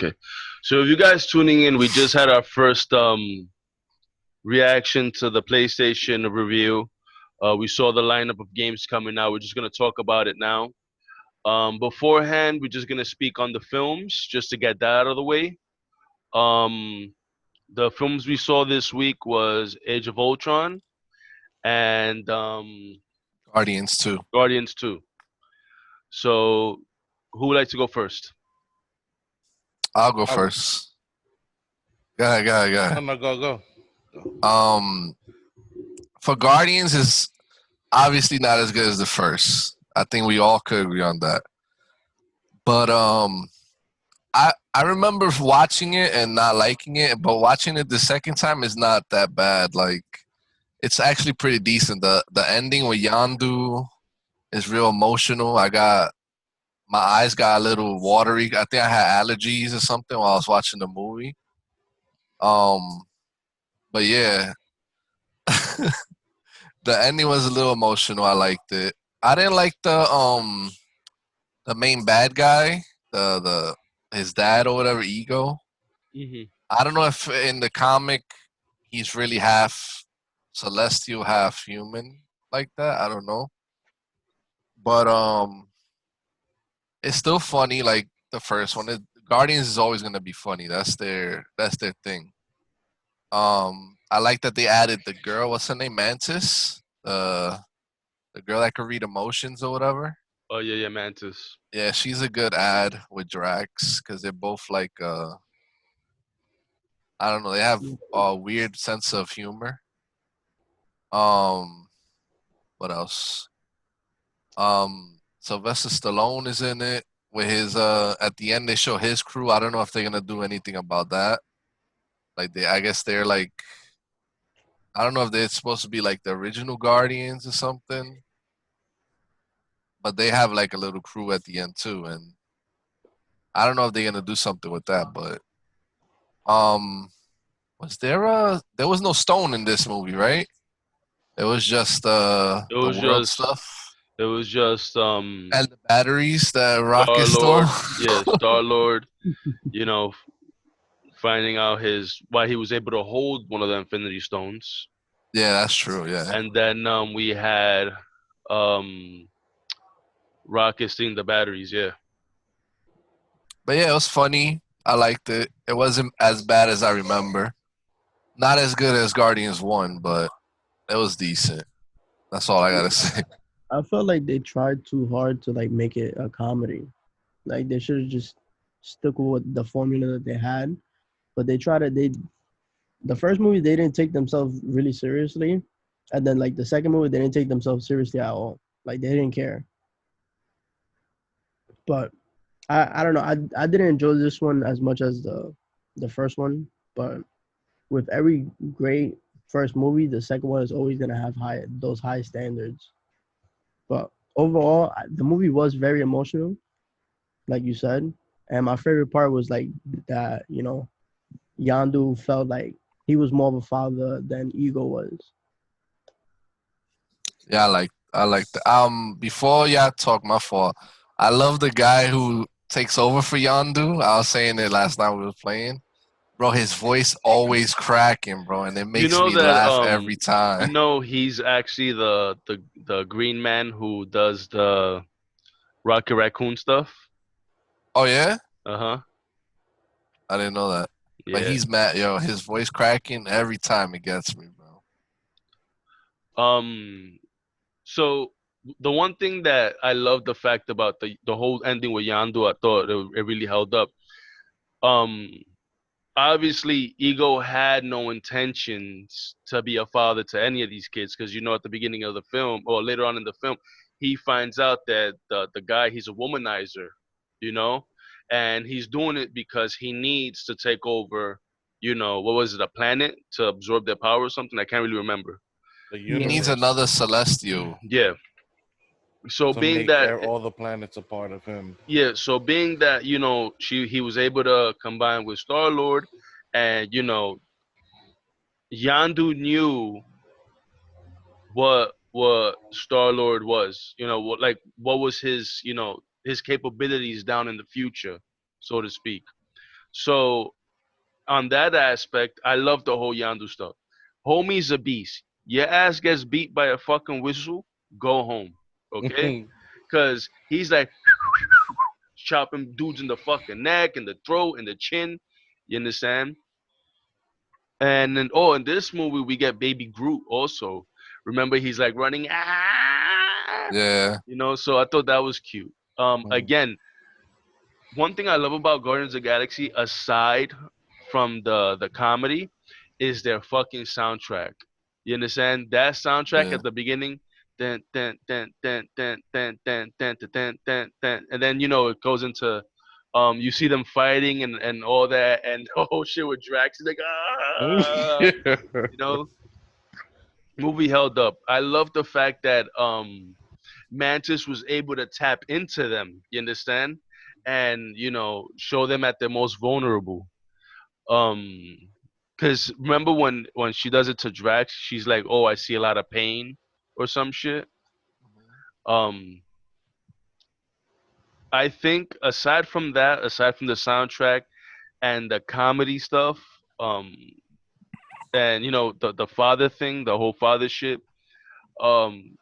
Okay. So if you guys tuning in, we just had our first reaction to the PlayStation review. We saw the lineup of games coming out. We're just gonna talk about it now. Beforehand, we're just gonna speak on the films just to get that out of the way. Um, the films we saw this week was Age of Ultron and Guardians too. Guardians 2. So who would like to go first? I'll go Oh, first. Go ahead, go ahead, go no, ahead. no, go. Um, for Guardians is obviously not as good as the first. I think we all could agree on that. But I remember watching it and not liking it, but watching it the second time is not that bad. Like it's actually pretty decent. The ending with Yandu is real emotional. My eyes got a little watery. I think I had allergies or something while I was watching the movie. Um, but yeah, the ending was a little emotional. I liked it. I didn't like the main bad guy, the his dad or whatever, Ego. Hmm. I don't know if in the comic he's really half celestial, half human like that. I don't know, but it's still funny. Like the first one, Guardians is always gonna be funny. That's their thing. I like that they added the girl. What's her name? Mantis. The girl that can read emotions or whatever. Oh yeah, yeah, Mantis. Yeah, she's a good ad with Drax because they're both like I don't know. They have a weird sense of humor. Um, what else? Sylvester Stallone is in it with his. At the end, they show his crew. I don't know if they're gonna do anything about that. Like I guess they're like, I don't know if they're supposed to be like the original Guardians or something, but they have like a little crew at the end too, and I don't know if they're gonna do something with that. But um, there was no stone in this movie, right? It was just It the was world just stuff it was just and the batteries that Star Rocket stole. Lord, yeah, Star Lord, you know, finding out his why he was able to hold one of the Infinity Stones, Yeah, that's true. Yeah, and then we had um Rocket stealing the batteries. Yeah, but yeah, it was funny. I liked it. It wasn't as bad as I remember. Not as good as Guardians One, but it was decent. That's all I gotta say. I felt like they tried too hard to like make it a comedy. Like they should have just stuck with the formula that they had. But they tried to they the first movie they didn't take themselves really seriously, and then like the second movie they didn't take themselves seriously at all. Like they didn't care. But I don't know. I didn't enjoy this one as much as the first one. But with every great first movie, the second one is always gonna have high standards. But overall, the movie was very emotional, like you said. And my favorite part was like that, Yandu felt like he was more of a father than Ego was. Yeah, I like the before y'all talk, my fault. I love the guy who takes over for Yondu. I was saying it last night we were playing. Bro, his voice always cracking, bro, and it you makes know me that laugh every time. he's actually the Green Man who does the Rocket Raccoon stuff. Oh yeah? Uh huh. I didn't know that. But Yeah. he's mad, yo, his voice cracking every time it gets me, bro. Um. So the one thing that I love the fact about the whole ending with Yandu, I thought it really held up. Um. Obviously, Ego had no intentions to be a father to any of these kids because at the beginning of the film or later on in the film, he finds out that the guy he's a womanizer, you know, and he's doing it because he needs to take over. What was it, a planet to absorb their power or something? I can't really remember. The He needs universe another celestial. Yeah. So to being make that, all the planets a part of him. yeah, so being that he was able to combine with Star Lord, and Yandu knew what Star Lord was. What was his his capabilities down in the future, so to speak. So on that aspect, I love the whole Yandu stuff. Homie's a beast. Your ass gets beat by a fucking whistle, go home. Okay? Cause he's like chopping dudes in the fucking neck, in the throat, in the chin. You understand? And then in this movie we get Baby Groot also. Remember he's like running Yeah. so I thought that was cute. Again, one thing I love about Guardians of the Galaxy, aside from the comedy, is their fucking soundtrack. You understand that soundtrack Yeah. at the beginning, dun, dun, dun, dun, dun, dun, dun, dun, dun, dun, dun, dun, and then it goes into, you see them fighting and all that, and the whole shit with Drax is like you know, movie held up. I love the fact that Mantis was able to tap into them. You understand? And show them at their most vulnerable. Um, because remember when she does it to Drax, she's like, "Oh, I see a lot of pain," or some shit. Um, I think aside from the soundtrack and the comedy stuff, and the father thing, the whole father shit, um,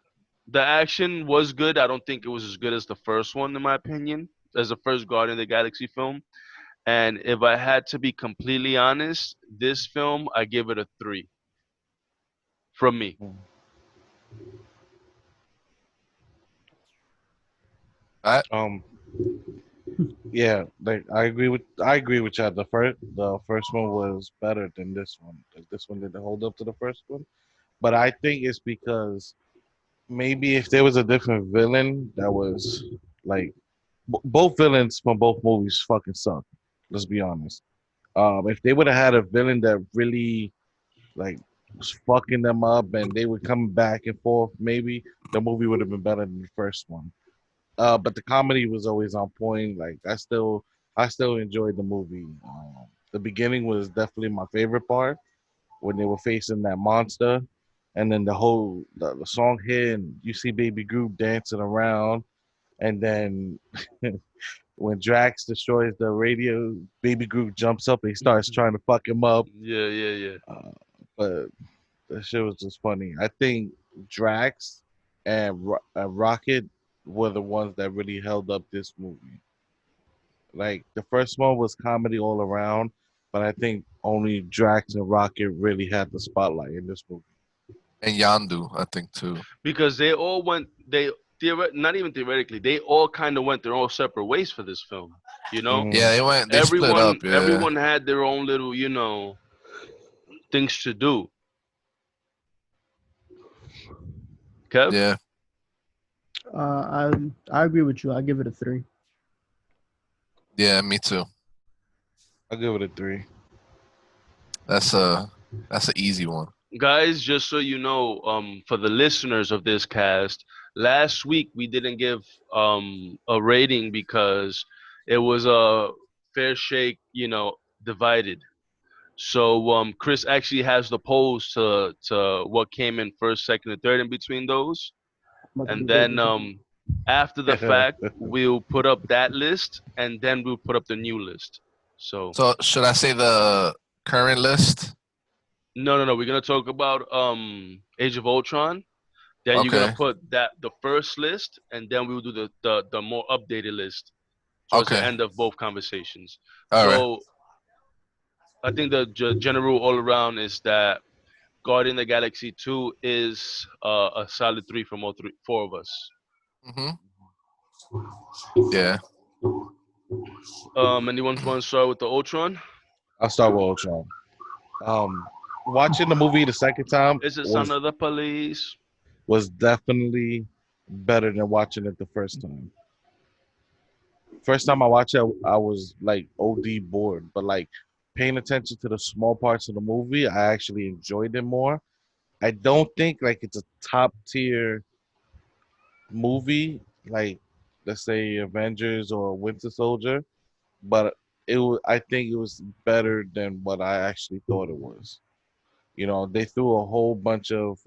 the action was good. I don't think it was as good as the first one, in my opinion, as the first Guardian of the Galaxy film. And if I had to be completely honest, this film I give it a 3 from me. I, um, yeah, like I agree with you. The first one was better than this one. Like, this one didn't hold up to the first one, but I think it's because maybe if there was a different villain that was like both villains from both movies fucking suck. Let's be honest. If they would have had a villain that really like was fucking them up and they were coming back and forth, maybe the movie would have been better than the first one. But the comedy was always on point. Like I still enjoyed the movie. The beginning was definitely my favorite part when they were facing that monster, and then the song hit and you see Baby Groot dancing around, and then when Drax destroys the radio, Baby Groot jumps up and he starts trying to fuck him up. Yeah, yeah, yeah. Uh, but that shit was just funny. I think Drax and Rocket were the ones that really held up this movie. Like the first one was comedy all around, but I think only Drax and Rocket really had the spotlight in this movie. and Yandu, I think too. Because they all went, not even theoretically, they all kind of went their own separate ways for this film. You know, Mm. Yeah, they split everyone up. Yeah. everyone had their own little things to do. Kev, Yeah. I agree with you. I give it a 3. Yeah. Me too. I'll give it a 3. That's a that's an easy one. guys, just so you know, for the listeners of this cast, last week we didn't give a rating because it was a fair shake, divided. So Chris actually has the polls to what came in first, second, and third in between those, I'm about to and be right then with you. after the fact we'll put up that list, and then we'll put up the new list. So So should I say the current list? no, no, no, we're gonna talk about Age of Ultron. Then you're gonna Okay. put the first list, and then we'll do the more updated list towards the Okay. end of both conversations. All right. So I think the general all around is that Guardian of the Galaxy 2 is a solid 3 from four of us. Mhm. Yeah. Anyone want to start with the Ultron? I'll start with Ultron. Um, Watching the movie the second time Is it Son was of the Police? was definitely better than watching it the first time. First time I watched it, I was like OD bored, but like paying attention to the small parts of the movie, I actually enjoyed it more. I don't think like it's a top tier movie, like let's say Avengers or Winter Soldier, but I think it was better than what I actually thought it was. They threw a whole bunch of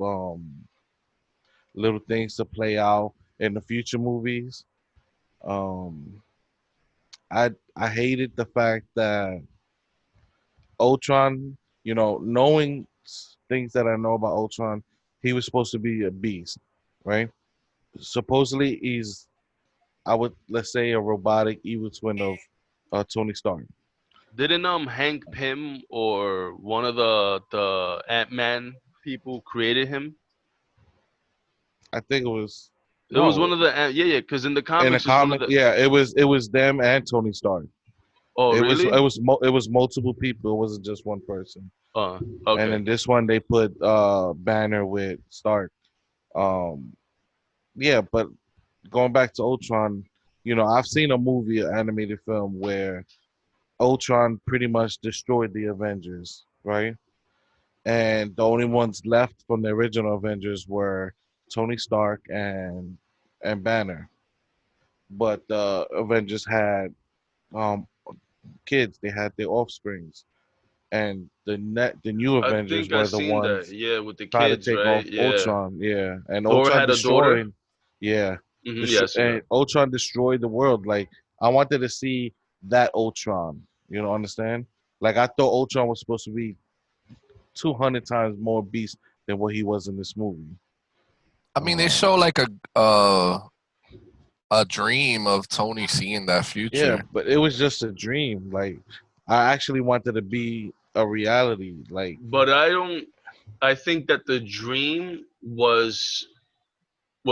little things to play out in the future movies. Um, I hated the fact that Ultron, knowing things that I know about Ultron, he was supposed to be a beast, right? Supposedly, he's, I would, let's say, a robotic evil twin of Tony Stark. Didn't Hank Pym or one of the Ant Man people created him? I think it was It was no one of the yeah, because in the in the comics it's one of comic. the. Yeah, it was them and Tony Stark. Oh It was it really? was it was multiple people. It wasn't just one person. Uh And okay. in this one, they put Banner with Stark. Um, yeah, but going back to Ultron, I've seen a movie, an animated film where Ultron pretty much destroyed the Avengers, right? And the only ones left from the original Avengers were Tony Stark and Banner. But the Avengers had um, kids; they had their offsprings, and the new I Avengers think I were the seen that. ones Yeah, with the try to kids, take right? off Yeah. Ultron. Yeah, and Thor Ultron had a daughter. destroyed. Yeah, Yeah, I seen and that. Ultron destroyed the world. Like I wanted to see that Ultron. Understand? Like I thought Ultron was supposed to be 200 times more beast than what he was in this movie. I mean, they Um, show like a dream of Tony seeing that yeah, future. but it was just a dream. Like I actually wanted to be a reality. Like But I don't. I think that the dream was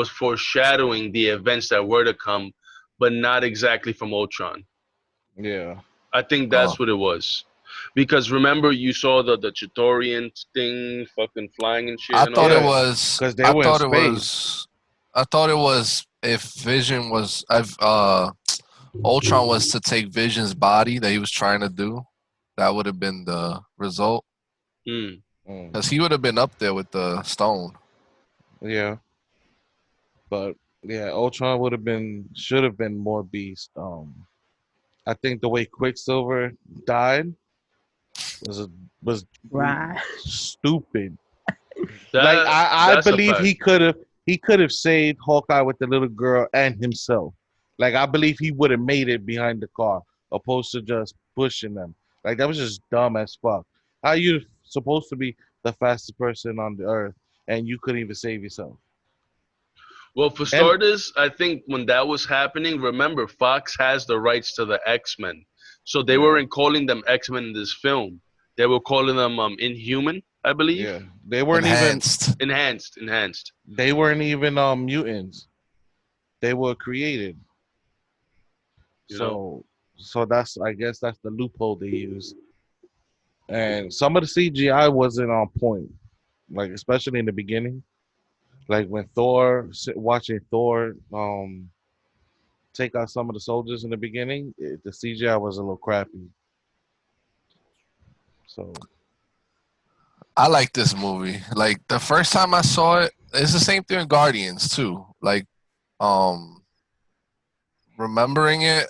foreshadowing the events that were to come, but not exactly from Ultron. yeah, I think Oh, that's what it was. Because remember, you saw the Chitaurian thing, fucking flying and shit I and all thought it that. yeah, was. because they I were in thought it space. was. I thought it was if Vision was. If Ultron was to take Vision's body that he was trying to do, that would have been the result. Hmm. Mm, Because he would have been up there with the stone. yeah, but yeah, Ultron should have been more beast. I think the way Quicksilver died was was Right. stupid. Like That I that's a believe fact. he could have saved Hawkeye with the little girl and himself. Like I believe he would have made it behind the car, opposed to just pushing them. Like that was just dumb as fuck. How you supposed to be the fastest person on the earth and you couldn't even save yourself? Well, for And starters, I think when that was happening, remember Fox has the rights to the X-Men, so they yeah, weren't calling them X-Men in this film. They were calling them Inhuman, I believe. yeah, they weren't even Enhanced. Enhanced. mutants. They were created. You know. So that's I guess that's the loophole they use. And some of the CGI wasn't on point, like especially in the beginning, like when watching Thor take out some of the soldiers in the beginning, the CGI was a little crappy. So I like this movie. Like the first time I saw it, it's the same thing in Guardians too. Like, um, remembering it,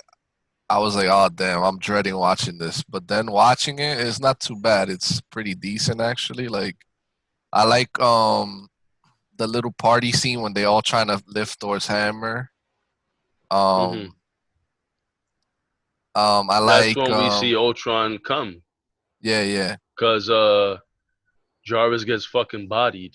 I was like, oh damn, I'm dreading watching this. But then watching it, it's not too bad. It's pretty decent actually. Like I like the little party scene when they all trying to lift Thor's hammer. Hmm. Um I That's like when we see Ultron come, yeah, yeah. cause Jarvis gets fucking bodied.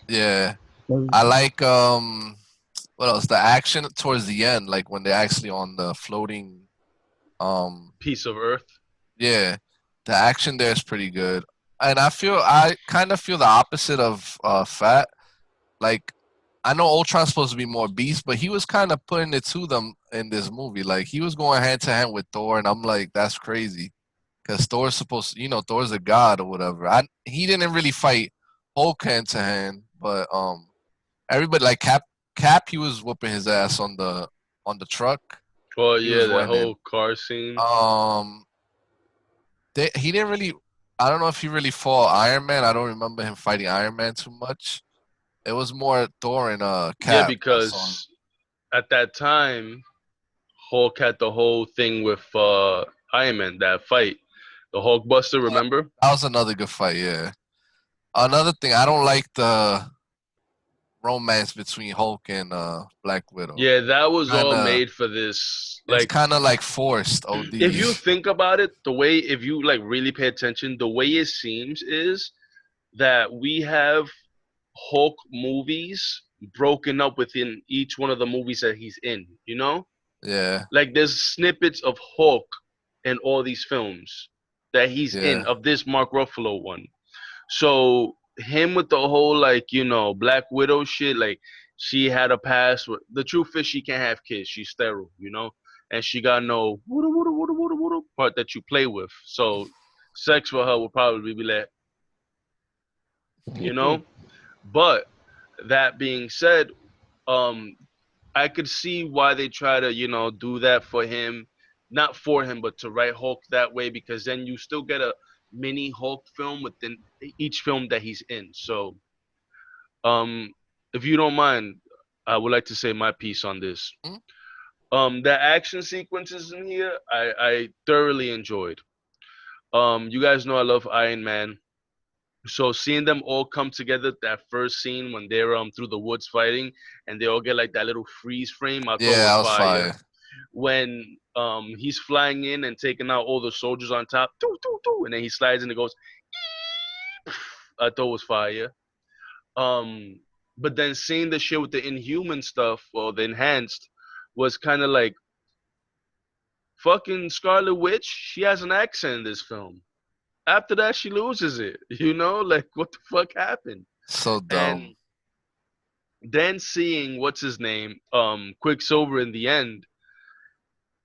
Yeah. So, I like what else? The action towards the end, like when they're actually on the floating Piece of Earth. yeah. The action there is pretty good. And I kind of feel the opposite of Fat. Like I know Ultron's supposed to be more beast, but he was kind of putting it to them in this movie. Like he was going hand to hand with Thor, and I'm like, that's crazy. Because Thor's supposed to, Thor's a god or whatever. He didn't really fight Hulk hand to hand, but everybody like Cap, he was whooping his ass on the truck. Oh He yeah, was that winning. whole car scene. Um, he didn't really. I don't know if he really fought Iron Man. I don't remember him fighting Iron Man too much. It was more Thor and Yeah, Cap. I saw him. because at that time Hulk had the whole thing with Iron Man, that fight, the Hulk Buster. Remember? That was another good fight. Yeah. Another thing, I don't like the romance between Hulk and Black Widow. Yeah, that was Kind all of. made for this It's Like kind of like forced. Od. if you think about it, the way if you like really pay attention, the way it seems is that we have Hulk movies broken up within each one of the movies that he's in, you know? Yeah, Like there's snippets of Hulk in all these films that he's in yeah, of this Mark Ruffalo one. So him with the whole like, Black Widow shit, like she had a past with the truth is she can't have kids. She's sterile, and she got no part that you play with. So sex for her would probably be like, you know? But that being said, um, I could see why they try to, do that for him, not for him, but to write Hulk that way because then you still get a mini Hulk film within each film that he's in. So, um, if you don't mind, I would like to say my piece on this. mm, The action sequences in here, I thoroughly enjoyed. You guys know I love Iron Man. So seeing them all come together, that first scene when they're through the woods fighting, and they all get like that little freeze frame, I thought yeah. was I was fire. fire. When he's flying in and taking out all the soldiers on top, doo, doo, doo, and then he slides in and goes, I thought was fire. Um, but then seeing the shit with the Inhuman stuff or the enhanced was kind of like fucking Scarlet Witch. She has an accent in this film. After that, she loses it. Like what the fuck happened? So And dumb. then seeing what's his name, Quicksilver in the end.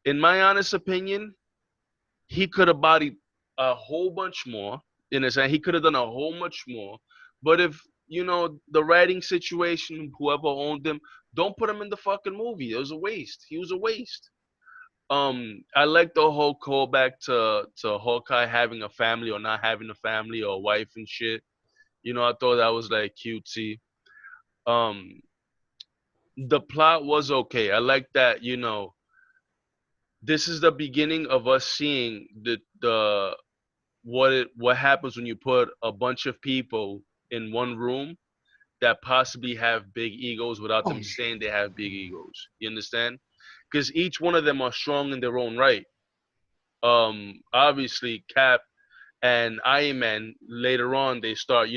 In my honest opinion, he could have bodied a whole bunch more. In a sense, he could have done a whole much more. But if the writing situation, whoever owned him, don't put him in the fucking movie. It was a waste. He was a waste. I like the whole callback to Hawkeye having a family or not having a family or a wife and shit. I thought that was like cutesy. Um, the plot was okay. I like that. This is the beginning of us seeing the what happens when you put a bunch of people in one room that possibly have big egos without them saying they have big egos. You understand? Because each one of them are strong in their own right. Obviously, Cap and Iron Man later on they start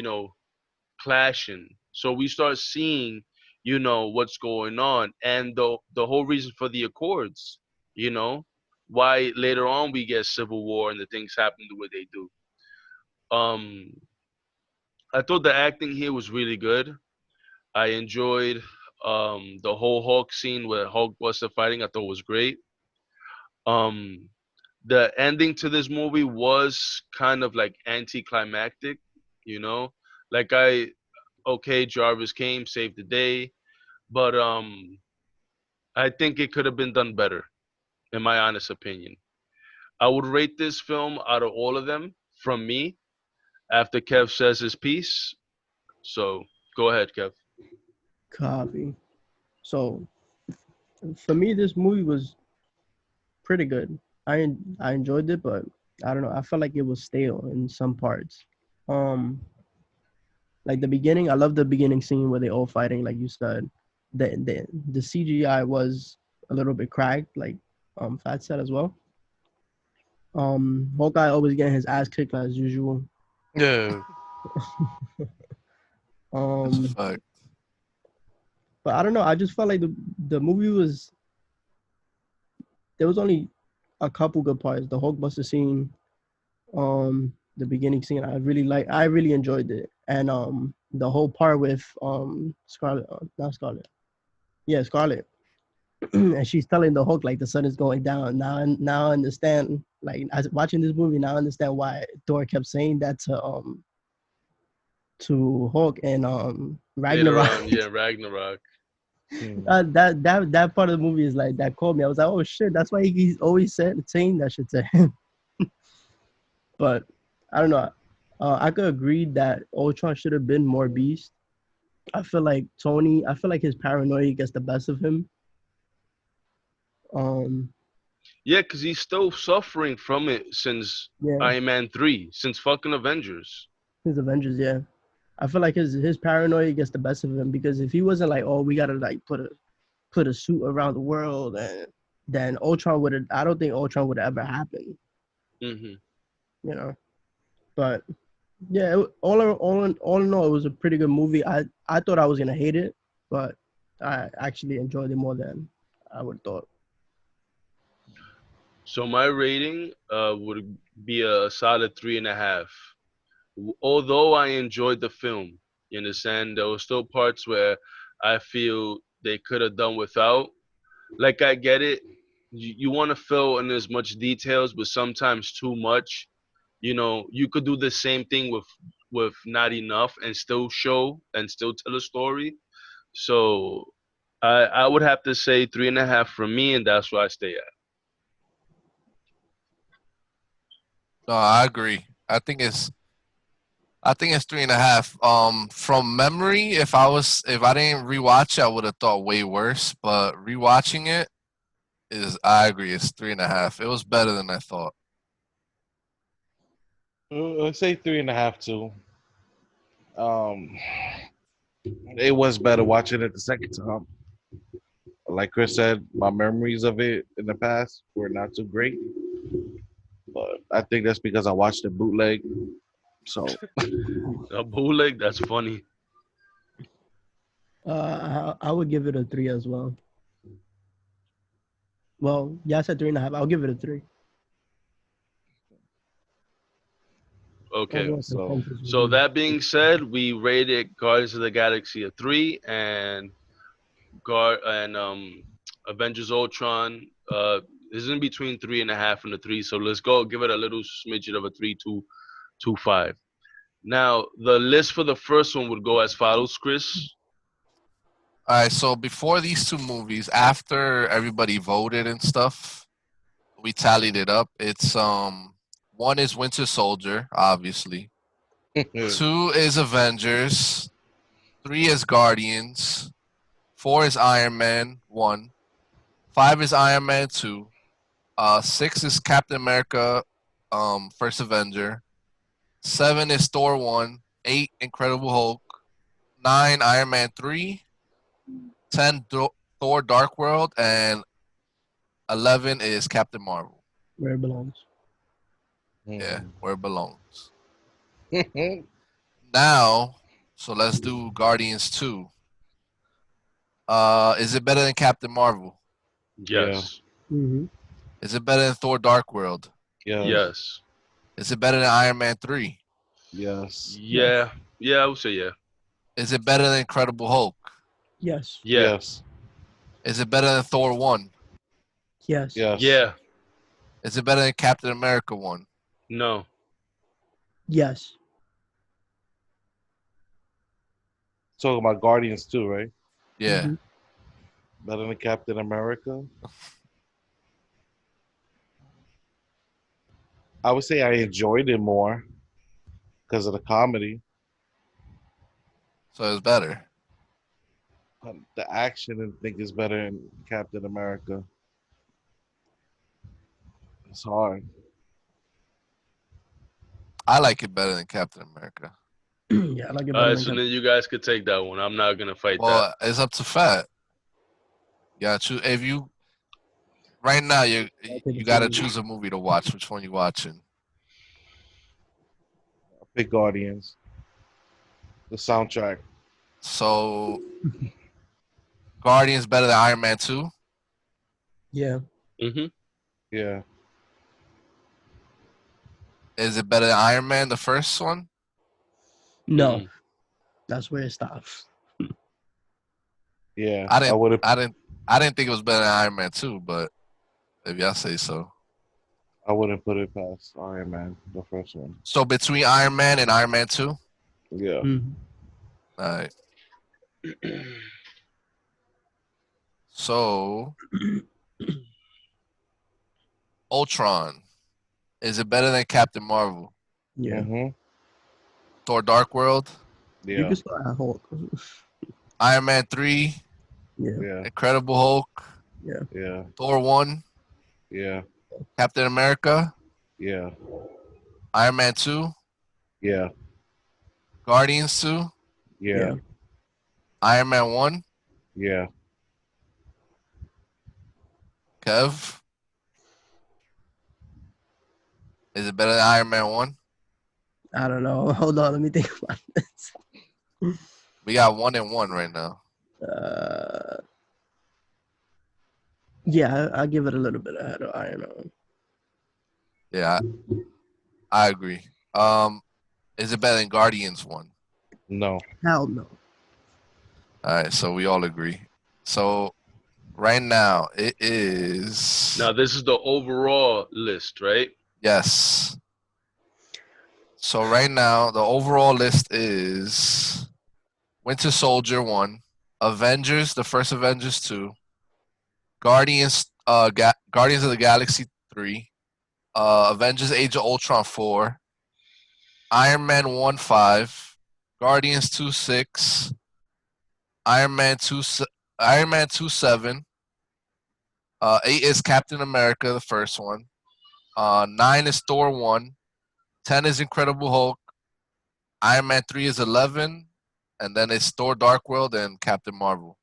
clashing. So we start seeing what's going on and the whole reason for the Accords. You know why later on we get civil war and the things happen the way they do. Um, I thought the acting here was really good. I enjoyed the whole Hulk scene where Hulk was fighting. I thought was great. Um, the ending to this movie was kind of like anticlimactic, you know. Like okay, Jarvis came, saved the day, but I think it could have been done better, in my honest opinion. I would rate this film out of all of them from me after Kev says his piece. So go ahead, Kev. Copy. So for me, this movie was pretty good. I enjoyed it, but I don't know. I felt like it was stale in some parts. Um, like the beginning, I love the beginning scene where they all fighting, like you said. The CGI was a little bit cracked, like Fat said as well. Hawkeye always getting his ass kicked as usual. Yeah. That's Um, fuck. but I don't know. I just felt like the movie was there was only a couple good parts. The Hulkbuster scene, the beginning scene, I really enjoyed it, and the whole part with Scarlet, not Scarlet, yeah, Scarlet, and she's telling the Hulk like the sun is going down. Now I understand. Like as watching this movie, now I understand why Thor kept saying that to Hulk and Later Ragnarok. on, yeah, Ragnarok. Hmm. That part of the movie is like that called me. I was like, oh shit, that's why he's always saying that shit to him. But I don't know. I could agree that Ultron should have been more beast. I feel like Tony. I feel like his paranoia gets the best of him. Um, Yeah, because he's still suffering from it since yeah, Iron Man 3, since fucking Avengers. his Avengers. Yeah, I feel like his paranoia gets the best of him because if he wasn't like, oh, we gotta like put a suit around the world and then Ultron would have. I don't think Ultron would ever happen. Hmm. You know, but yeah, all in all, it was a pretty good movie. I thought I was gonna hate it, but I actually enjoyed it more than I would thought. So my rating would be a solid 3.5. Although I enjoyed the film, you understand, there were still parts where I feel they could have done without. Like I get it, you want to fill in as much details, but sometimes too much. You know, you could do the same thing with not enough and still show and still tell a story. So I would have to say 3.5 from me, and that's where I stay at. No, I agree. I think it's 3.5. From memory, if I didn't rewatch it, I would have thought way worse. But rewatching it is, I agree, it's 3.5. It was better than I thought. Let's say 3.5 too. Um, it was better watching it the second time. Like Chris said, my memories of it in the past were not too great, but I think that's because I watched the bootleg. So A bootleg, that's funny. I would give it a 3 as well. Well, yeah, I said 3.5. I'll give it a 3. Okay. Everyone's so consensus would So be that being said, we rated Guardians of the Galaxy a 3, and Guard and Avengers Ultron is in between 3.5 and a 3. So let's go give it a little smidget of a 3.225. Now the list for the first one would go as follows, Chris. All right, so before these two movies, after everybody voted and stuff, we tallied it up. It's one is Winter Soldier, obviously. Two is Avengers. Three is Guardians. Four is Iron Man 1. Five is Iron Man 2. Six is Captain America, First Avenger. Seven is Thor 1. Eight, Incredible Hulk. Nine, Iron Man 3. 10, Thor Dark World. And 11 is Captain Marvel. where it belongs. Yeah, where it belongs. Now, so let's do Guardians 2. Is it better than Captain Marvel? Yeah. Yes. Mm-hmm. Is it better than Thor Dark World? Yes. Yes. Is it better than Iron Man 3? Yes. Yeah. Yeah, I would say yeah. Is it better than Incredible Hulk? Yes. Yeah. Yes. Is it better than Thor 1? Yes. Yes. Yeah. Is it better than Captain America 1? No. Yes. Talking about Guardians too, right? Yeah. Mm-hmm. Better than Captain America. I would say I enjoyed it more because of the comedy. So it's better. The action, I think, is better in Captain America. It's hard. I like it better than Captain America. Yeah, I like it All better right, than so Captain. then you guys could take that one. I'm not gonna fight that. Well, it's up to Fat. Yeah, choose if you right now I'll take you the got to same. choose a movie to watch. Which one you watching? I pick Guardians. The soundtrack. So Guardians better than Iron Man 2? Yeah. Hmm. Yeah. Is it better than Iron Man the first one? No, that's where it stops. Yeah. I I didn't would have. I didn't I didn't think it was better than Iron Man 2, but if y'all say so. I wouldn't put it past Iron Man, the first one. So between Iron Man and Iron Man 2? All Yeah. Mm-hmm. right. So Ultron, is it better than Captain Marvel? Yeah. Mhm. Thor Dark World? You Yeah. can start at Hulk. Iron Man 3? Yeah. Yeah. Incredible Hulk? Yeah. Yeah. Thor 1? Yeah. Captain America? Yeah. Iron Man 2? Yeah. Guardians 2? Yeah. Yeah. Iron Man 1? Yeah. Kev, is it better than Iron Man 1? I don't know. Hold on, let me think about this. We got 1-1 right now. Uh, yeah, I'll give it a little bit ahead of Iron Man. Yeah, I agree. Um, is it better than Guardians 1? No. Hell no. All right, so we all agree. So right now it is Now this is the overall list, right? yes. So right now the overall list is Winter Soldier 1, Avengers, the first Avengers 2, Guardians of the Galaxy 3, Avengers Age of Ultron 4, Iron Man 1 5, Guardians 2 6, Iron Man 2 Iron Man 2 7, 8 is Captain America, the first one. 9 is Thor 1, 10 is Incredible Hulk, Iron Man 3 is 11, and then it's Thor Dark World and Captain Marvel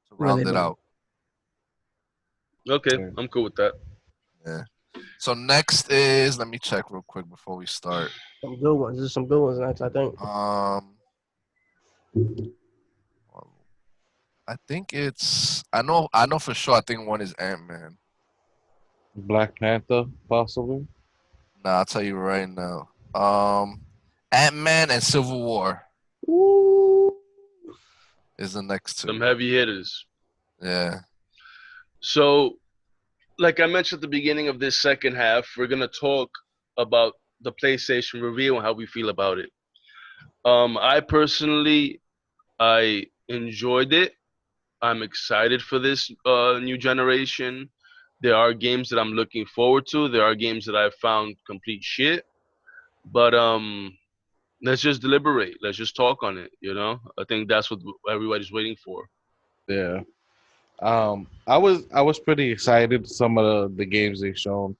to Really round it bad. out. Okay, Yeah. I'm cool with that. Yeah. So next is, let me check real quick before we start. Some good ones. There's some good ones next, I think. I think I know for sure I think one is Ant-Man. Black Panther, possibly. Nah, I'll tell you right now. Ant-Man and Civil War Ooh. is the next Some two. heavy hitters. Yeah. So, like I mentioned at the beginning of this second half, we're gonna talk about the PlayStation review and how we feel about it. I personally, I enjoyed it. I'm excited for this new generation. There are games that I'm looking forward to. There are games that I found complete shit. But let's just deliberate. Let's just talk on it. I think that's what everybody's waiting for. Yeah. I was pretty excited some of the games they shown.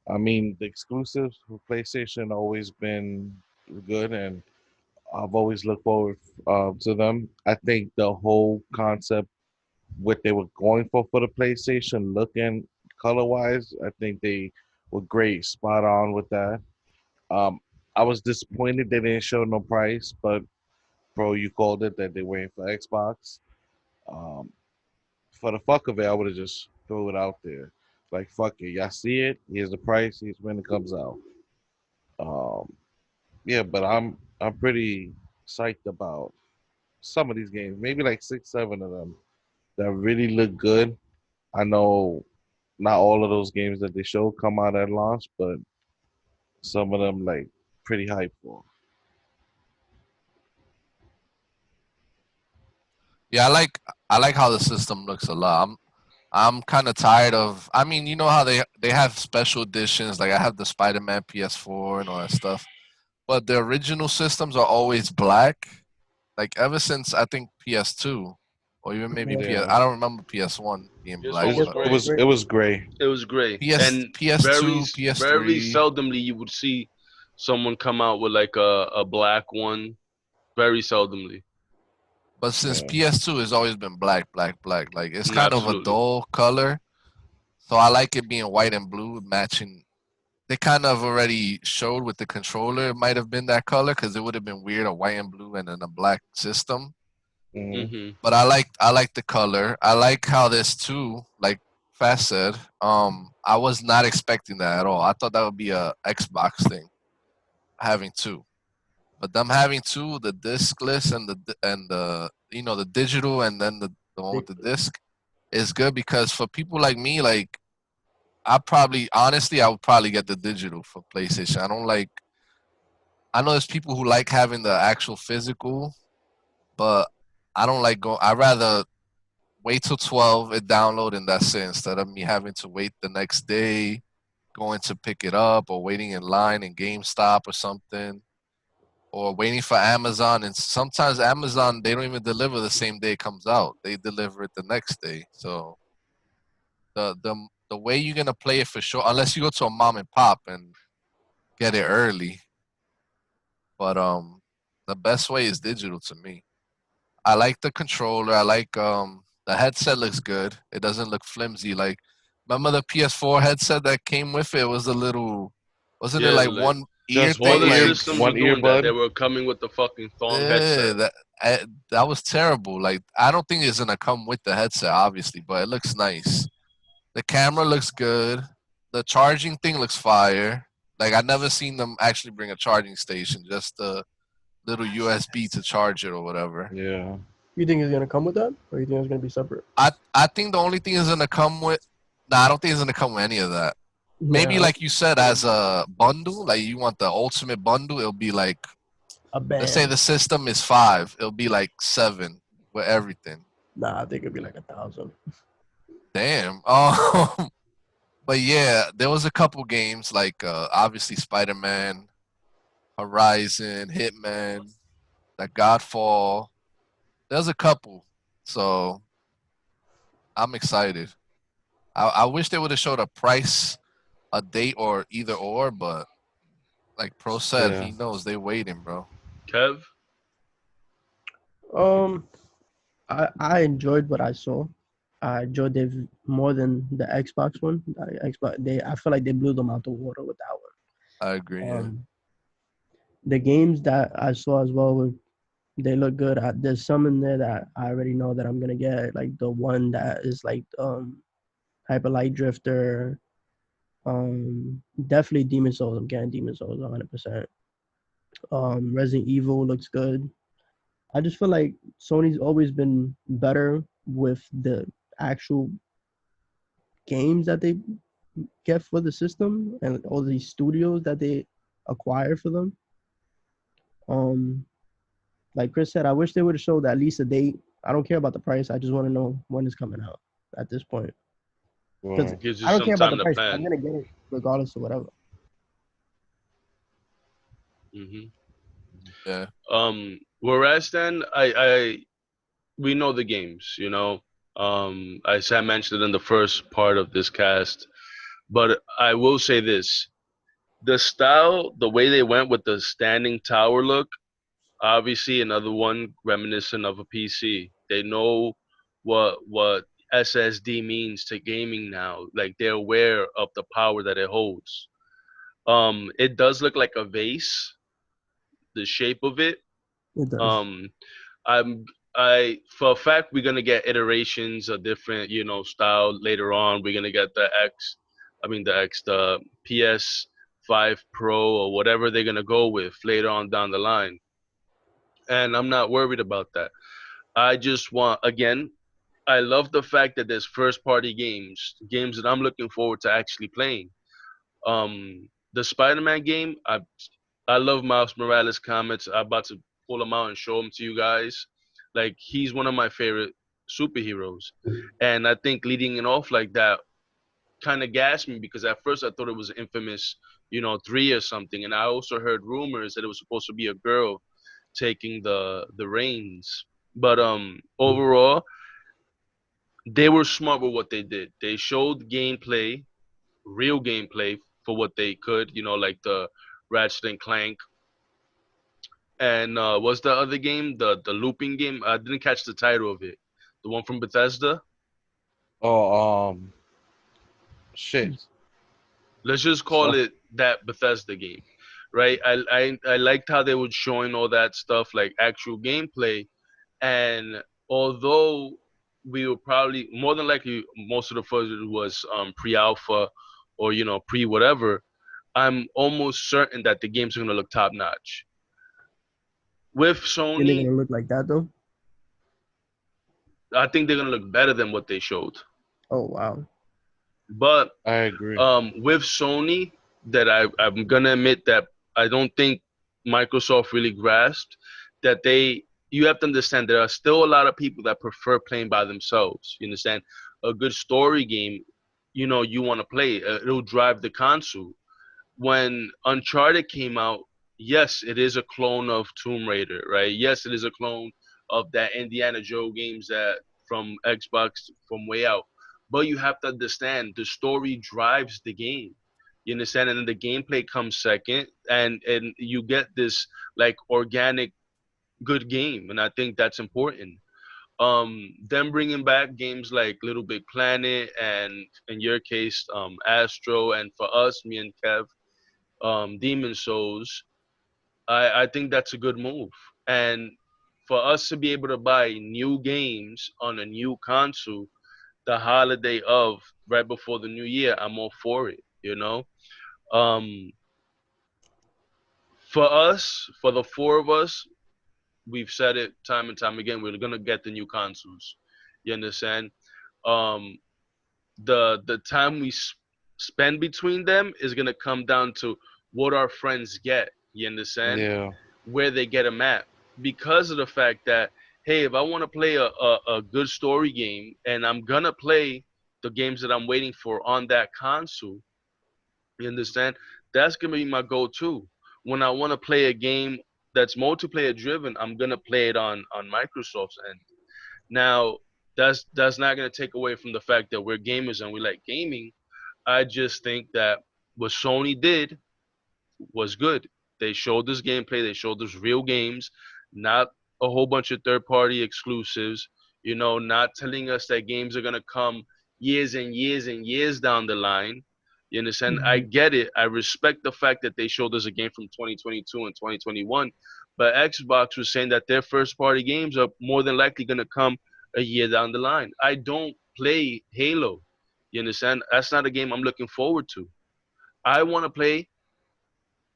I mean, the exclusives for PlayStation always been good, and I've always looked forward to them. I think the whole concept, what they were going for the PlayStation, looking color wise, I think they were great, spot on with that. Um, I was disappointed they didn't show no price, but bro, you called it that they're waiting for Xbox. Um, for the fuck of it, I would have just threw it out there. Like fuck it, y'all see it. Here's the price. Here's when it comes out. Um, yeah, but I'm pretty psyched about some of these games. Maybe like 6, 7 of them that really look good. I know not all of those games that they show come out at launch, but some of them like pretty hype for. Yeah, I like how the system looks a lot. I'm kind of tired of. I mean, you know how they have special editions. Like I have the Spider-Man PS4 and all that stuff, but the original systems are always black. Like ever since I think PS2, or even maybe PS. Yeah, I don't remember PS1 being PS1 black, was but it great. was it was gray. It was great, PS and very PS2, very PS3. seldomly you would see someone come out with like a black one. Very seldomly. But since Yeah, PS2 has always been black, black, black. Like it's kind of a Absolutely. dull color, so I like it being white and blue matching. They kind of already showed with the controller it might have been that color because it would have been weird a white and blue and then a black system. hmm Mhm. But I like the color. I like how this too, like Fast said. I was not expecting that at all. I thought that would be a Xbox thing having two. But them having two, the discless and the the digital and then the one with the disc is good because for people like me, like I would probably get the digital for PlayStation. I know there's people who like having the actual physical, but I don't like go. I rather wait till 12 and download and that's it instead of me having to wait the next day, going to pick it up or waiting in line in GameStop or something, or waiting for Amazon. And sometimes Amazon they don't even deliver the same day it comes out. They deliver it the next day. So the way you're gonna play it for sure, unless you go to a mom and pop and get it early. But the best way is digital to me. I like the controller. I like the headset looks good. It doesn't look flimsy. Like Remember the PS4 headset that came with it? It was a little, wasn't it Yeah, like like one ear Just all one thing? the ear, Like, systems were one doing that. They earbud. were coming with the fucking thong yeah, headset. that was terrible. Like, I don't think it's gonna come with the headset, obviously, but it looks nice. The camera looks good. The charging thing looks fire. Like, I never seen them actually bring a charging station, just a little USB to charge it or whatever. Yeah. You think it's gonna come with that, or you think it's gonna be separate? I think the only thing is gonna come with. Nah, I don't think it's gonna come with any of that. Maybe Yeah, like you said, as a bundle, like you want the ultimate bundle, it'll be like, a let's say band. the system is 5, it'll be like 7 with everything. Nah, I think it'd be like 1,000. Damn. But yeah, there was a couple games like obviously Spider Man, Horizon, Hitman, that Godfall. There's a couple, so I'm excited. I wish they would have showed a price, a date, or either or, but like Pro said, Yeah. he knows they waiting, bro. Kev, Um, I enjoyed what I saw. I enjoyed it more than the Xbox one. Xbox, I feel like they blew them out the water with that I agree. one. Yeah, The games that I saw as well, they look good. There's some in there that I already know that I'm gonna get, like the one that is like Hyper Light Drifter. Definitely Demon Souls. I'm getting Demon Souls 100%. Resident Evil looks good. I just feel like Sony's always been better with the actual games that they get for the system and all these studios that they acquire for them. Um, like Chris said, I wish they would have showed at least a date. I don't care about the price. I just want to know when it's coming out at this point. Because Well, gives you I don't some care about the time to price. I'm plan. gonna get it regardless of whatever. Hmm. yeah. Whereas then, we know the games, you know. I said mentioned it in the first part of this cast, but I will say this: the style, the way they went with the standing tower look, obviously another one reminiscent of a PC. They know what SSD means to gaming now. Like they're aware of the power that it holds. It does look like a vase, the shape of it. It does. Um, I'm I for a fact we're gonna get iterations of different, style later on. We're gonna get the PS5 Pro or whatever they're gonna go with later on down the line. And I'm not worried about that. I just want, again, I love the fact that there's first party games that I'm looking forward to actually playing. The Spider-Man game, I love Miles Morales comics. I'm about to pull them out and show them to you guys. Like he's one of my favorite superheroes, and I think leading it off like that kind of gassed me because at first I thought it was Infamous, 3 or something, and I also heard rumors that it was supposed to be a girl taking the reins. But overall, they were smart with what they did. They showed gameplay, real gameplay for what they could, like the Ratchet and Clank. And what's the other game? The looping game. I didn't catch the title of it. The one from Bethesda. oh, shit. Let's just call So, it that Bethesda game, right? I liked how they were showing all that stuff, like actual gameplay. And although we were probably more than likely most of the footage was pre-alpha or pre-whatever, I'm almost certain that the games are gonna look top notch. With And they're Sony, gonna look like that though. I think they're gonna look better than what they showed. Oh wow. But I agree. with Sony, that I'm gonna admit that I don't think Microsoft really grasped that you have to understand there are still a lot of people that prefer playing by themselves. You understand? A good story game, you want to play. It'll drive the console. When Uncharted came out, yes, it is a clone of Tomb Raider, right? Yes, it is a clone of that Indiana Joe games that from Xbox from way out. But you have to understand the story drives the game. You understand? And then the gameplay comes second and you get this like organic good game. And I think that's important. Them bringing back games like Little Big Planet and in your case, Astro, and for us, me and Kev, Demon Souls. I think that's a good move. And for us to be able to buy new games on a new console, the holiday of right before the new year, I'm all for it. Um, for us, for the four of us, we've said it time and time again. We're gonna get the new consoles. You understand? Um, the time we spend between them is gonna come down to what our friends get. You understand? Yeah. Where they get them at, because of the fact that, hey, if I want to play a good story game and I'm gonna play the games that I'm waiting for on that console, you understand? That's gonna be my go-to. When I want to play a game that's multiplayer driven, I'm gonna play it on Microsoft's end. Now, that's not gonna take away from the fact that we're gamers and we like gaming. I just think that what Sony did was good. They showed us gameplay. They showed us real games, not a whole bunch of third-party exclusives. Not telling us that games are gonna come years and years and years down the line. You understand? I Mhm. get it. I respect the fact that they showed us a game from 2022 and 2021, but Xbox was saying that their first-party games are more than likely gonna come a year down the line. I don't play Halo. You understand? That's not a game I'm looking forward to. I want to play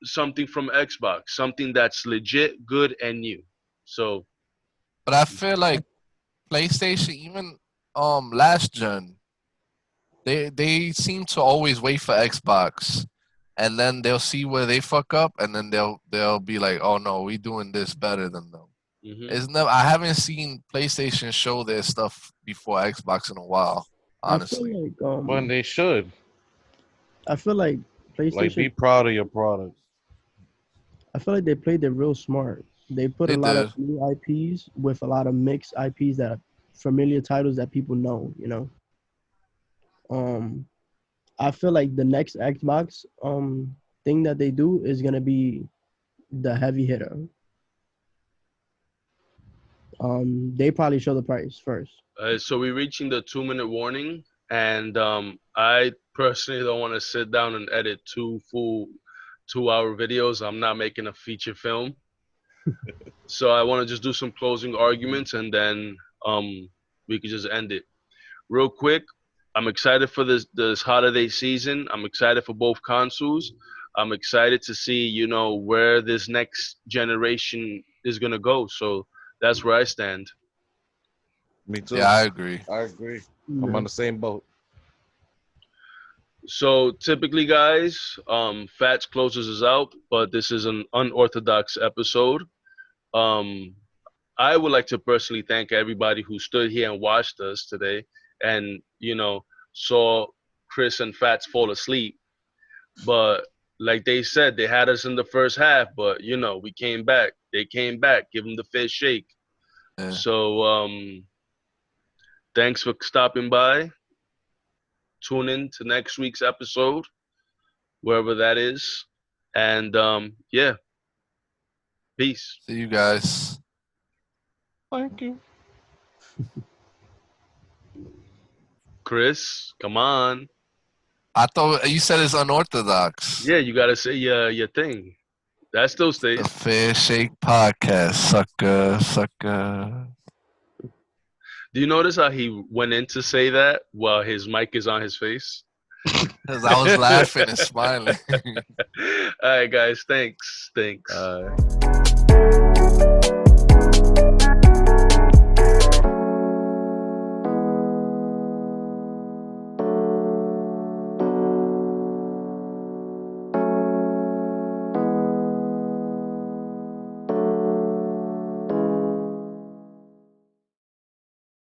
something from Xbox, something that's legit, good, and new. So, But I feel like PlayStation, even last gen, they seem to always wait for Xbox, and then they'll see where they fuck up, and then they'll be like, oh no, we doing this better than them. hmm It's never. I haven't seen PlayStation show their stuff before Xbox in a while. I feel Honestly, like When they should. I feel like Like, be PlayStation. proud of your product. I feel like they played it real smart. They put a they lot of did. new IPs with a lot of mixed IPs that are familiar titles that people know. Um, I feel like the next Xbox thing that they do is gonna be the heavy hitter. They probably show the price first. so we're reaching the 2 minute warning, and I personally don't want to sit down and edit two full 2 hour videos. I'm not making a feature film, so I want to just do some closing arguments, and then we could just end it real quick. I'm excited for this holiday season. I'm excited for both consoles. I'm excited to see, where this next generation is gonna go. So that's where I stand. Me too. Yeah, I agree. I agree. I'm Yeah. on the same boat. So typically, guys, Fats closes us out, but this is an unorthodox episode. Um, I would like to personally thank everybody who stood here and watched us today, and saw Chris and Fats fall asleep. But like they said, they had us in the first half, but we came back. They came back. Give them the fist shake. Yeah. So thanks for stopping by. Tune in to next week's episode, wherever that is. And yeah, peace. See you guys. Thank you. Chris, come on. I thought you said it's unorthodox. Yeah, you gotta say your thing. That still The stays. Fair Shake Podcast, sucker, sucker. Do you notice how he went in to say that while his mic is on his face? Because I was laughing and smiling. All right, guys. Thanks. Thanks. Uh,